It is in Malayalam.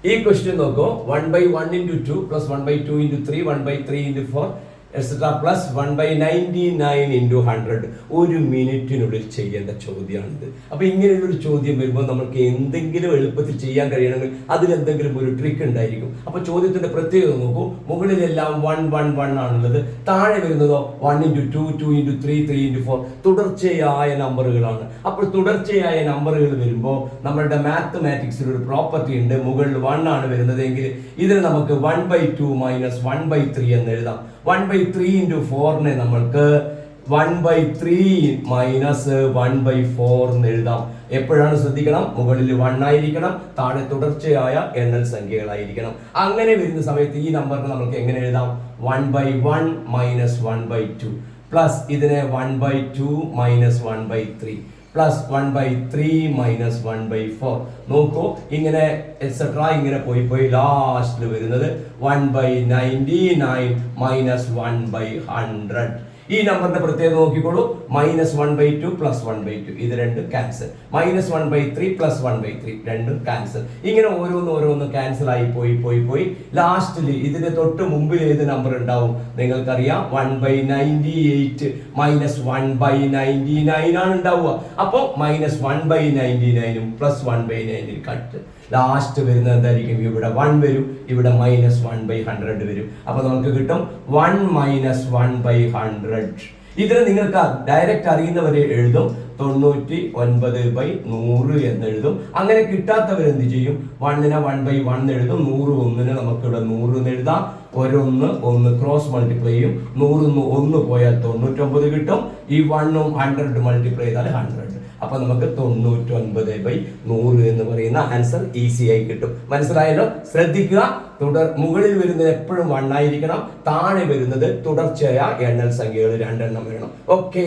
ഈ ക്വസ്റ്റ്യൻ നോക്കൂ. 1/1 into 2 plus 1/2 into 3 1/3 into 4 et cetera plus 1/99 into 100 ഒരു മിനിറ്റിനുള്ളിൽ ചെയ്യേണ്ട ചോദ്യമാണിത്. അപ്പൊ ഇങ്ങനെയുള്ളൊരു ചോദ്യം വരുമ്പോൾ നമുക്ക് എന്തെങ്കിലും എളുപ്പത്തിൽ ചെയ്യാൻ കഴിയണമെങ്കിൽ അതിലെന്തെങ്കിലും ഒരു ട്രിക്ക് ഉണ്ടായിരിക്കും. അപ്പൊ ചോദ്യത്തിന്റെ പ്രത്യേകത നോക്കൂ. മുകളിലെല്ലാം 1 1 1 ആണുള്ളത്. താഴെ വരുന്നതോ 1 into 2 2 into 3 3 into 4 തുടർച്ചയായ നമ്പറുകളാണ്. അപ്പോൾ തുടർച്ചയായ നമ്പറുകൾ വരുമ്പോൾ നമ്മളുടെ മാത്തമാറ്റിക്സിൽ ഒരു പ്രോപ്പർട്ടി ഉണ്ട്. മുകളിൽ 1 ആണ് വരുന്നതെങ്കിൽ ഇതിന് നമുക്ക് 1/2 മൈനസ് 1/3 എന്ന് എഴുതാം. 1/3 into 4 നമ്മൾക്ക് 1/3 മൈനസ് 1/4 എന്ന് എഴുതാം. എപ്പോഴാണ് ശ്രദ്ധിക്കണം? മുകളിൽ 1 ആയിരിക്കണം, താഴെ തുടർച്ചയായ എണ്ണൽ സംഖ്യകളായിരിക്കണം. അങ്ങനെ വരുന്ന സമയത്ത് ഈ നമ്പറിനെ നമുക്ക് എങ്ങനെ എഴുതാം? 1/1 മൈനസ് 1/2 പ്ലസ് ഇതിനെ 1/2 മൈനസ് 1/3 പ്ലസ് 1/3 മൈനസ് 1/4. നോക്കൂ, ഇങ്ങനെ എക്സെട്രാ ഇങ്ങനെ പോയി ലാസ്റ്റിൽ വരുന്നത് 1/99 മൈനസ് 1/100. ഈ നമ്പറിന്റെ പ്രത്യേകത നോക്കിക്കോളൂ. -1/2 പ്ലസ് 1/2 ഇത് രണ്ടും ക്യാൻസൽ. -1/3 പ്ലസ് 1/3 രണ്ടും ക്യാൻസൽ. ഇങ്ങനെ ഓരോന്ന് ക്യാൻസൽ ആയി പോയി ലാസ്റ്റിൽ ഇതിന്റെ തൊട്ട് മുമ്പിൽ ഏത് നമ്പർ ഉണ്ടാവും? നിങ്ങൾക്കറിയാം, 1/98 മൈനസ് 1/99 ആണ് ഉണ്ടാവുക. അപ്പോൾ -1/99 പ്ലസ് 1/9 കട്ട്. ലാസ്റ്റ് വരുന്നത് എന്തായിരിക്കും? ഇവിടെ 1 വരും, ഇവിടെ -1/100 വരും. അപ്പൊ നമുക്ക് കിട്ടും 1 മൈനസ് 1/100. ഇതിന് നിങ്ങൾക്ക് ഡയറക്റ്റ് അറിയുന്നവരെ എഴുതും 99/100 എന്ന് എഴുതും. അങ്ങനെ കിട്ടാത്തവർ എന്ത് ചെയ്യും? 1നെ 1/1 എഴുതും, 100 1നെ നമുക്ക് ഇവിടെ 100 എന്ന് എഴുതാം. ഒന്ന് ക്രോസ് മൾട്ടിപ്ലൈ ചെയ്യും. 100 1 പോയാൽ 99 കിട്ടും. ഈ 1ഉം 100 മൾട്ടിപ്ലൈ ചെയ്താൽ 100. അപ്പൊ നമുക്ക് 99/100 എന്ന് പറയുന്ന ആൻസർ ഈസി ആയി കിട്ടും. മനസ്സിലായല്ലോ? ശ്രദ്ധിക്കുക. മുകളിൽ വരുന്നത് എപ്പോഴും 1 ആയിരിക്കണം, താഴെ വരുന്നത് തുടർച്ചയായ എണ്ണൽ സംഖ്യകൾ 2 എണ്ണം വേണം. ഓക്കേ.